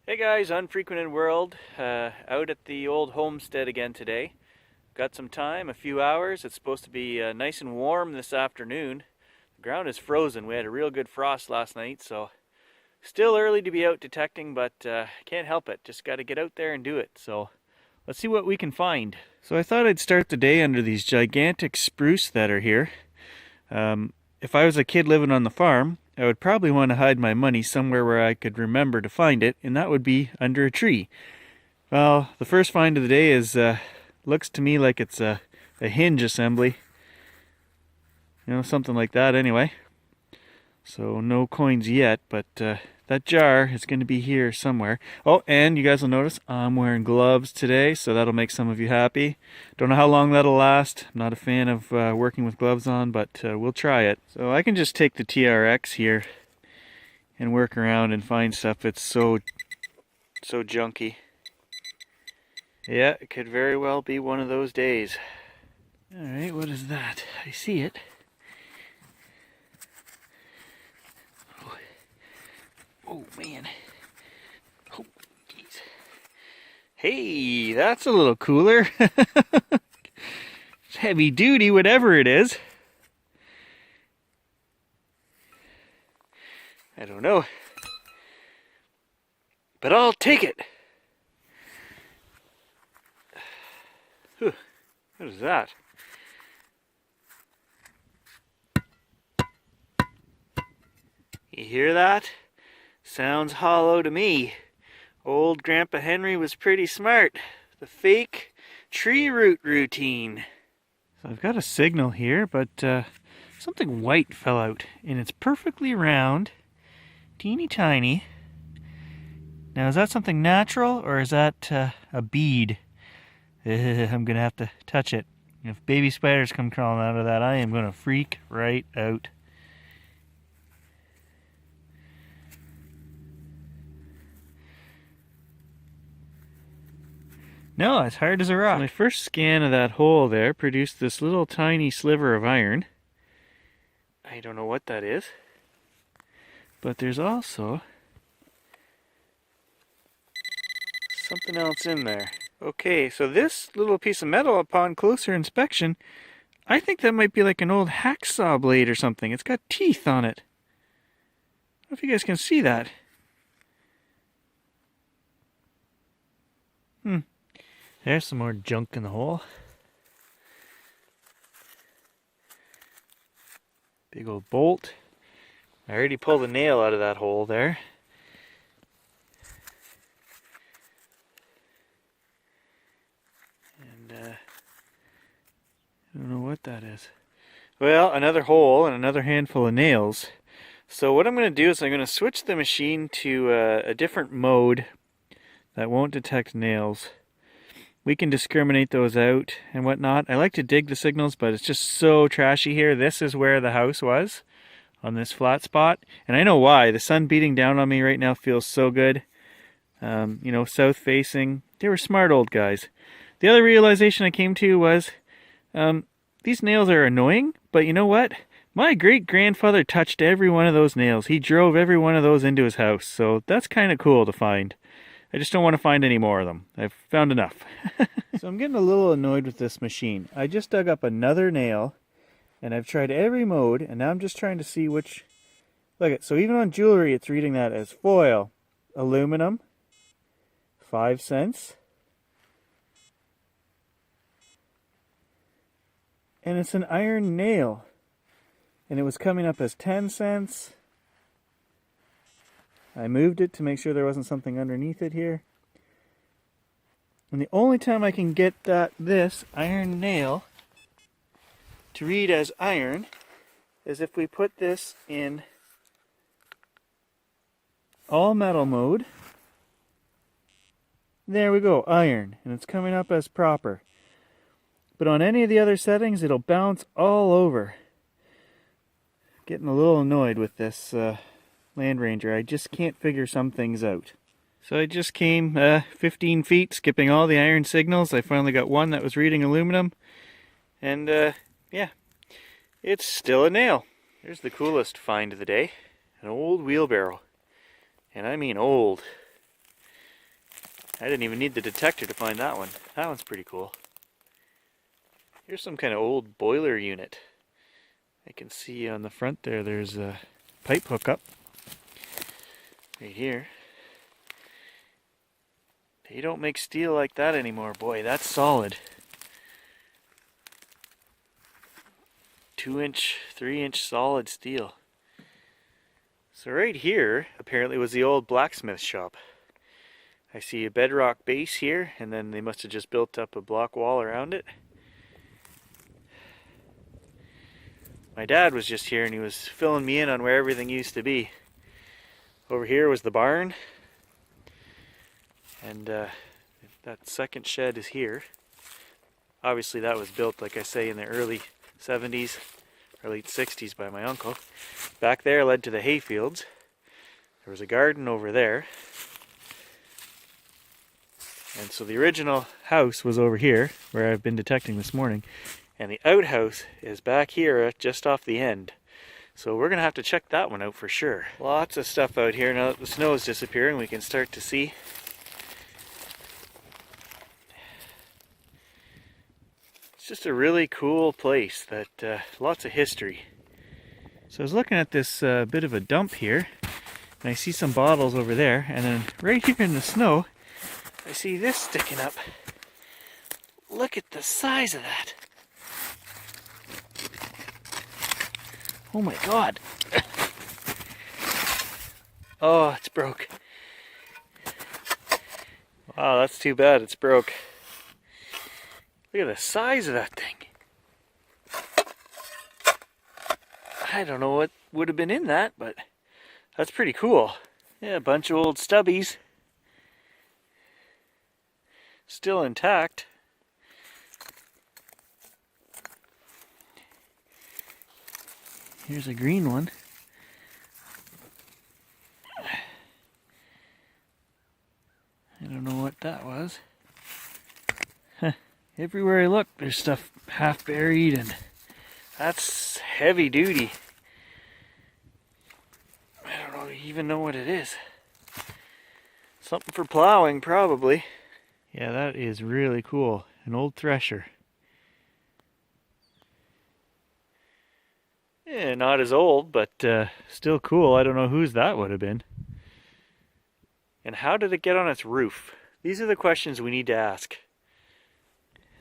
Hey guys, Unfrequented World, out at the old homestead again today. Got some time, a few hours. It's supposed to be nice and warm this afternoon. The ground is frozen. We had a real good frost last night, so still early to be out detecting, but can't help it. Just got to get out there and do it. So let's see what we can find. So I thought I'd start the day under these gigantic spruce that are here. If I was a kid living on the farm, I would probably want to hide my money somewhere where I could remember to find it, and that would be under a tree. Well, the first find of the day is, looks to me like it's a hinge assembly. You know, something like that anyway. So no coins yet, but that jar is going to be here somewhere. Oh, and you guys will notice I'm wearing gloves today, so that'll make some of you happy. Don't know how long that'll last. I'm not a fan of working with gloves on, but we'll try it. So I can just take the TRX here and work around and find stuff that's so junky. Yeah, it could very well be one of those days. Alright, what is that? I see it. Oh man. Oh, geez. Hey, that's a little cooler. It's heavy duty, whatever it is. I don't know. But I'll take it. Whew. What is that? You hear that? Sounds hollow to me. Old Grandpa Henry was pretty smart. The fake tree root routine. So I've got a signal here, but something white fell out, and it's perfectly round, teeny tiny. Now, is that something natural, or is that a bead? I'm gonna have to touch it. If baby spiders come crawling out of that, I am gonna freak right out. No, it's hard as a rock. So my first scan of that hole there produced this little tiny sliver of iron. I don't know what that is. But there's also something else in there. Okay, so this little piece of metal, upon closer inspection, I think that might be like an old hacksaw blade or something. It's got teeth on it. I don't know if you guys can see that. There's some more junk in the hole. Big old bolt. I already pulled a nail out of that hole there. And I don't know what that is. Well, another hole and another handful of nails. So what I'm going to do is I'm going to switch the machine to a different mode that won't detect nails. We can discriminate those out and whatnot. I like to dig the signals, but it's just so trashy here. This is where the house was, on this flat spot. And I know why. The sun beating down on me right now feels so good. You know, south facing. They were smart old guys. The other realization I came to was, these nails are annoying, but you know what? My great-grandfather touched every one of those nails. He drove every one of those into his house, so that's kind of cool to find. I just don't want to find any more of them. I've found enough. So I'm getting a little annoyed with this machine. I just dug up another nail, and I've tried every mode, and now I'm just trying to see which... Look at, so even on jewelry, it's reading that as foil, aluminum, 5 cents, and it's an iron nail, and it was coming up as 10 cents. I moved it to make sure there wasn't something underneath it here. And the only time I can get this iron nail to read as iron is if we put this in all metal mode. There we go, iron, and it's coming up as proper. But on any of the other settings, it'll bounce all over. Getting a little annoyed with this Land Ranger. I just can't figure some things out. So I just came 15 feet, skipping all the iron signals. I finally got one that was reading aluminum. And yeah, it's still a nail. Here's the coolest find of the day. An old wheelbarrow. And I mean old. I didn't even need the detector to find that one. That one's pretty cool. Here's some kind of old boiler unit. I can see on the front there, there's a pipe hookup. Right here. They don't make steel like that anymore. Boy, that's solid. 2-inch, 3-inch solid steel. So right here, apparently was the old blacksmith shop. I see a bedrock base here, and then they must have just built up a block wall around it. My dad was just here and he was filling me in on where everything used to be. Over here was the barn, and that second shed is here. Obviously that was built, like I say, in the early 70s or late 60s by my uncle. Back there led to the hay fields. There was a garden over there. And so the original house was over here, where I've been detecting this morning. And the outhouse is back here, just off the end. So we're going to have to check that one out for sure. Lots of stuff out here. Now that the snow is disappearing, we can start to see. It's just a really cool place that lots of history. So I was looking at this bit of a dump here, and I see some bottles over there, and then right here in the snow, I see this sticking up. Look at the size of that. Oh my God. Oh, it's broke. Wow, that's too bad it's broke. Look at the size of that thing. I don't know what would have been in that, but that's pretty cool. Yeah, a bunch of old stubbies. Still intact. Here's a green one. I don't know what that was. Huh. Everywhere I look, there's stuff half buried, and that's heavy duty. I don't even know what it is. Something for plowing, probably. Yeah, that is really cool. An old thresher. Yeah, not as old, but still cool. I don't know whose that would have been. And how did it get on its roof? These are the questions we need to ask.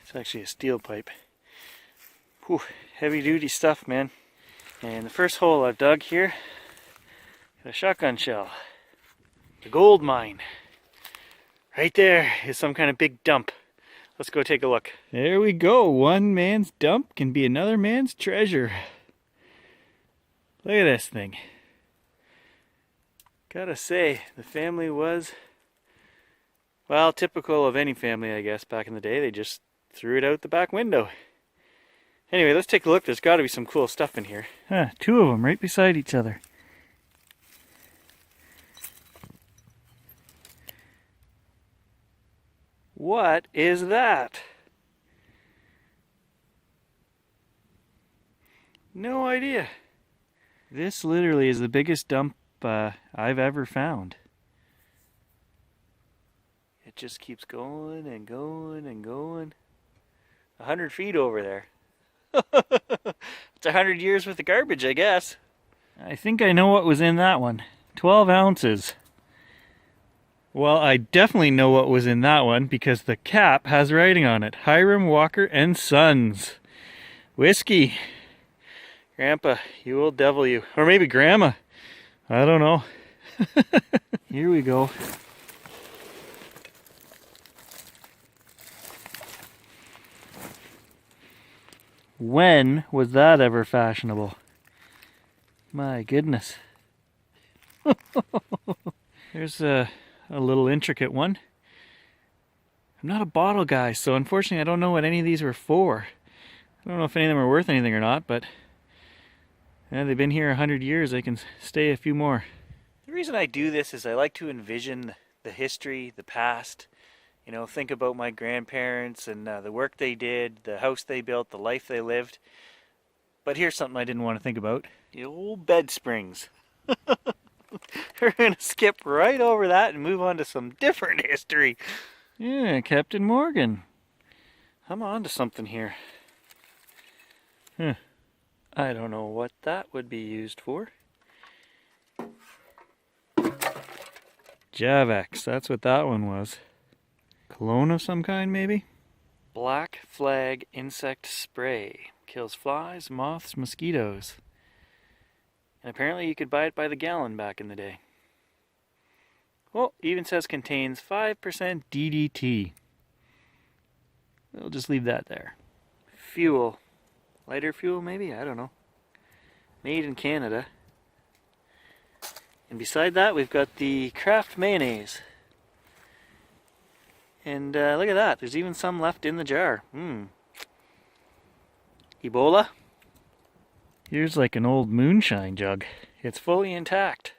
It's actually a steel pipe. Whew, heavy duty stuff, man. And the first hole I've dug here, got a shotgun shell. The gold mine. Right there is some kind of big dump. Let's go take a look. There we go. One man's dump can be another man's treasure. Look at this thing. Gotta say, the family was, well, typical of any family, I guess, back in the day. They just threw it out the back window. Anyway, let's take a look. There's gotta be some cool stuff in here. Huh, two of them right beside each other. What is that? No idea. This literally is the biggest dump I've ever found. It just keeps going and going and going. 100 feet over there. It's 100 years worth of garbage, I guess. I think I know what was in that one. 12 ounces. Well, I definitely know what was in that one because the cap has writing on it. Hiram Walker and Sons. Whiskey. Grandpa, you old devil you. Or maybe Grandma. I don't know. Here we go. When was that ever fashionable? My goodness. There's a little intricate one. I'm not a bottle guy, so unfortunately I don't know what any of these were for. I don't know if any of them are worth anything or not, but yeah, they've been here 100 years. They can stay a few more. The reason I do this is I like to envision the history, the past. You know, think about my grandparents and the work they did, the house they built, the life they lived. But here's something I didn't want to think about. The old bed springs. We're going to skip right over that and move on to some different history. Yeah, Captain Morgan. I'm on to something here. I don't know what that would be used for. Javex, that's what that one was. Cologne of some kind, maybe? Black Flag Insect Spray. Kills flies, moths, mosquitoes. And apparently you could buy it by the gallon back in the day. Well, even says contains 5% DDT. We'll just leave that there. Fuel. Lighter fuel, maybe? I don't know. Made in Canada. And beside that, we've got the Kraft mayonnaise. And look at that. There's even some left in the jar. Ebola. Here's like an old moonshine jug. It's fully intact.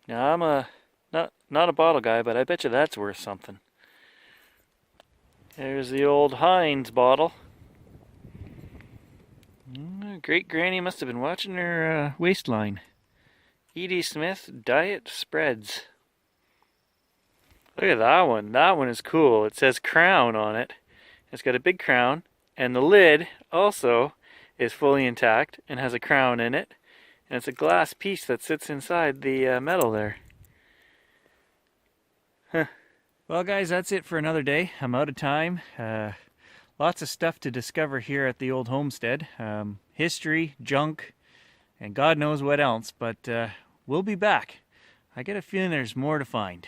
Now I'm not a bottle guy, but I bet you that's worth something. There's the old Heinz bottle. Great Granny must have been watching her waistline. E.D. Smith Diet Spreads. Look at that one. That one is cool. It says crown on it. It's got a big crown, and the lid also is fully intact and has a crown in it. And it's a glass piece that sits inside the metal there. Well, guys, that's it for another day. I'm out of time. Lots of stuff to discover here at the old homestead. History, junk, and God knows what else. But we'll be back. I get a feeling there's more to find.